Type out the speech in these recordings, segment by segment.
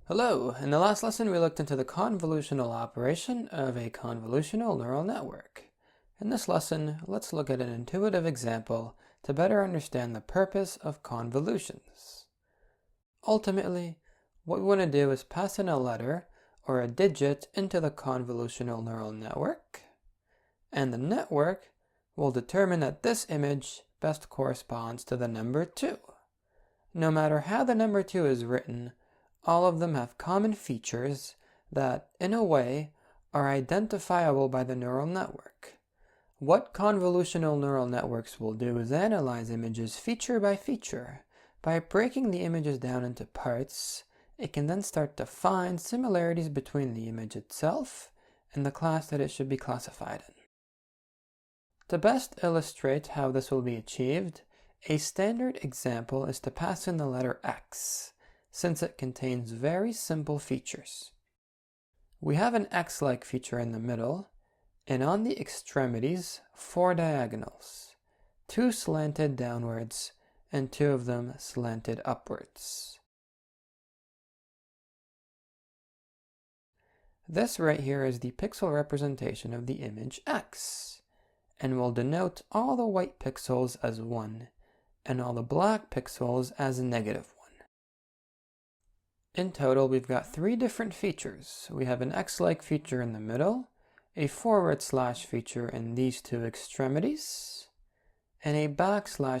Hello! In the last lesson we looked into the convolutional operation of a convolutional neural network. In this lesson, let's look at an intuitive example to better understand the purpose of convolutions. Ultimately, what we want to do is pass in a letter or a digit into the convolutional neural network, and the network will determine that this image best corresponds to the number 2. No matter how the number 2 is written, all of them have common features that, in a way, are identifiable by the neural network. What convolutional neural networks will do is analyze images feature by feature. By breaking the images down into parts, it can then start to find similarities between the image itself and the class that it should be classified in. To best illustrate how this will be achieved, a standard example is to pass in the letter X, since it contains very simple features. We have an X-like feature in the middle, and on the extremities, 4 diagonals, 2 slanted downwards, and 2 of them slanted upwards. This right here is the pixel representation of the image X, and will denote all the white pixels as 1, and all the black pixels as -1. In total, we've got 3 different features. We have an X-like feature in the middle, a / feature in these 2 extremities, and a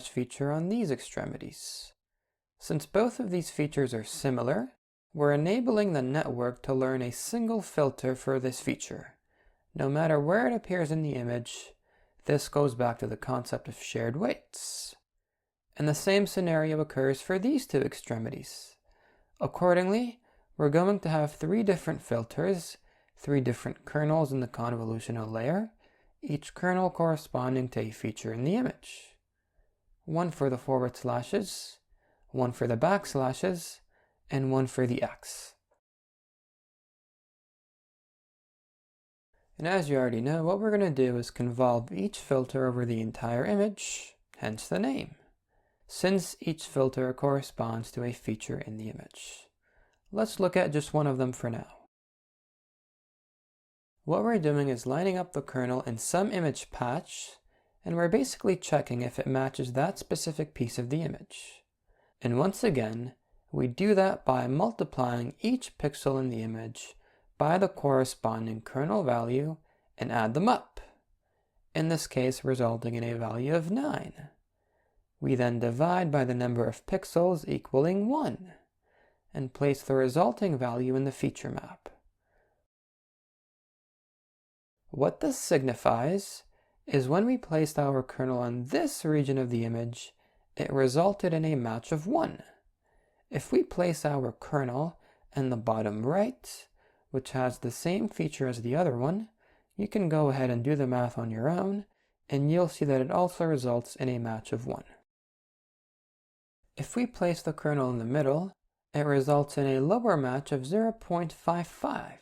/ feature on these extremities. Since both of these features are similar, we're enabling the network to learn a single filter for this feature. No matter where it appears in the image, this goes back to the concept of shared weights. And the same scenario occurs for these 2 extremities. Accordingly, we're going to have 3 different filters, 3 different kernels in the convolutional layer, each kernel corresponding to a feature in the image. One for the /, one for the /, and one for the X. And as you already know, what we're going to do is convolve each filter over the entire image, hence the name, since each filter corresponds to a feature in the image. Let's look at just one of them for now. What we're doing is lining up the kernel in some image patch, and we're basically checking if it matches that specific piece of the image. And once again, we do that by multiplying each pixel in the image by the corresponding kernel value and add them up, in this case resulting in a value of 9. We then divide by the number of pixels equaling 1, and place the resulting value in the feature map. What this signifies is when we placed our kernel on this region of the image, it resulted in a match of 1. If we place our kernel in the bottom right, which has the same feature as the other one, you can go ahead and do the math on your own, and you'll see that it also results in a match of 1. If we place the kernel in the middle, it results in a lower match of 0.55.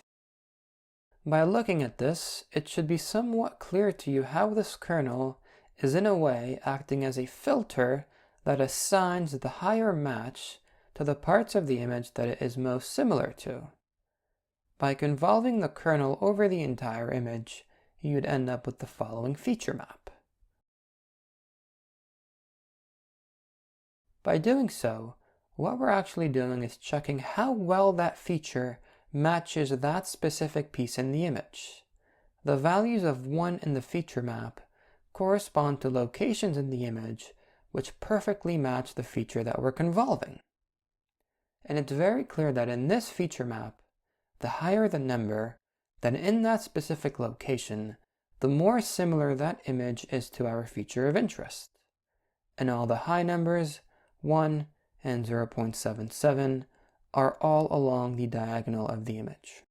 By looking at this, it should be somewhat clear to you how this kernel is in a way acting as a filter that assigns the higher match to the parts of the image that it is most similar to. By convolving the kernel over the entire image, you'd end up with the following feature map. By doing so, what we're actually doing is checking how well that feature matches that specific piece in the image. The values of 1 in the feature map correspond to locations in the image which perfectly match the feature that we're convolving. And it's very clear that in this feature map, the higher the number, then in that specific location, the more similar that image is to our feature of interest. And all the high numbers, 1 and 0.77, are all along the diagonal of the image.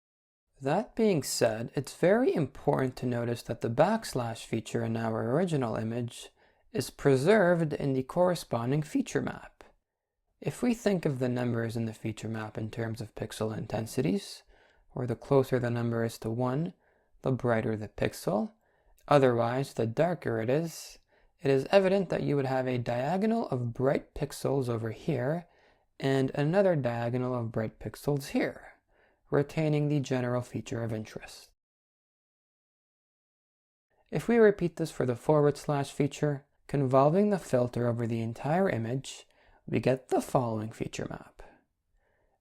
That being said, it's very important to notice that the / feature in our original image is preserved in the corresponding feature map. If we think of the numbers in the feature map in terms of pixel intensities, where the closer the number is to 1, the brighter the pixel, otherwise the darker it is evident that you would have a diagonal of bright pixels over here and another diagonal of bright pixels here, retaining the general feature of interest. If we repeat this for the / feature, convolving the filter over the entire image, we get the following feature map.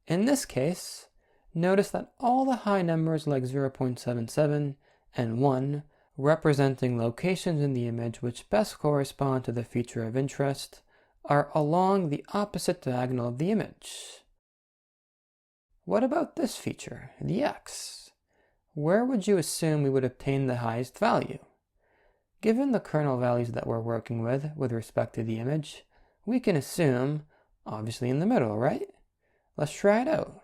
In this case, notice that all the high numbers like 0.77 and 1, representing locations in the image which best correspond to the feature of interest, are along the opposite diagonal of the image. What about this feature, the x? Where would you assume we would obtain the highest value? Given the kernel values that we're working with respect to the image, we can assume, obviously in the middle, right? Let's try it out.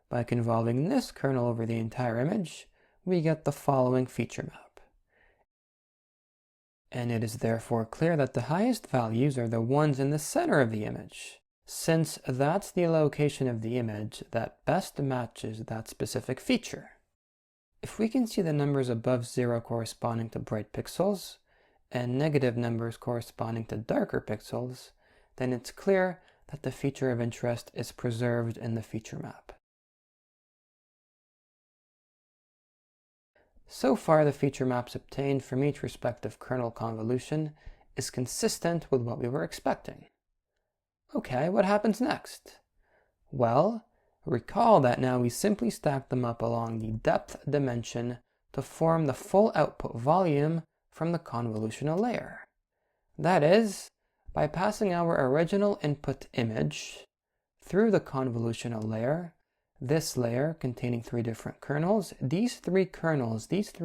By convolving this kernel over the entire image, we get the following feature map. And it is therefore clear that the highest values are the ones in the center of the image, since that's the location of the image that best matches that specific feature. If we can see the numbers above 0 corresponding to bright pixels, and negative numbers corresponding to darker pixels, then it's clear that the feature of interest is preserved in the feature map. So far, the feature maps obtained from each respective kernel convolution is consistent with what we were expecting. Okay, what happens next? Well, recall that now we simply stack them up along the depth dimension to form the full output volume from the convolutional layer. That is, by passing our original input image through the convolutional layer, this layer containing 3 different kernels, these 3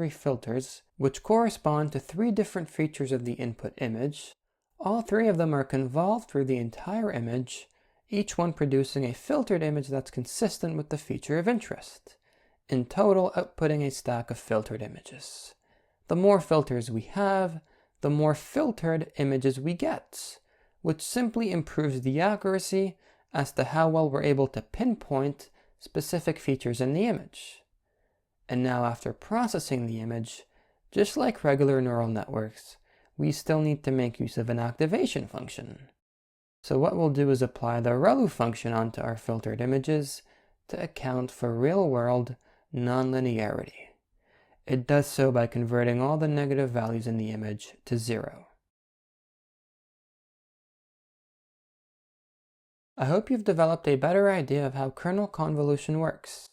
filters, which correspond to 3 different features of the input image, all 3 of them are convolved through the entire image, each one producing a filtered image that's consistent with the feature of interest, in total outputting a stack of filtered images. The more filters we have, the more filtered images we get, which simply improves the accuracy as to how well we're able to pinpoint specific features in the image. And now after processing the image, just like regular neural networks, we still need to make use of an activation function. So what we'll do is apply the ReLU function onto our filtered images to account for real-world nonlinearity. It does so by converting all the negative values in the image to 0. I hope you've developed a better idea of how kernel convolution works.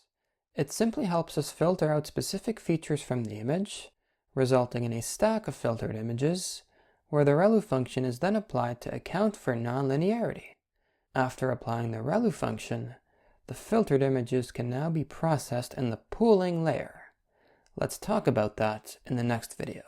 It simply helps us filter out specific features from the image, resulting in a stack of filtered images, where the ReLU function is then applied to account for nonlinearity. After applying the ReLU function, the filtered images can now be processed in the pooling layer. Let's talk about that in the next video.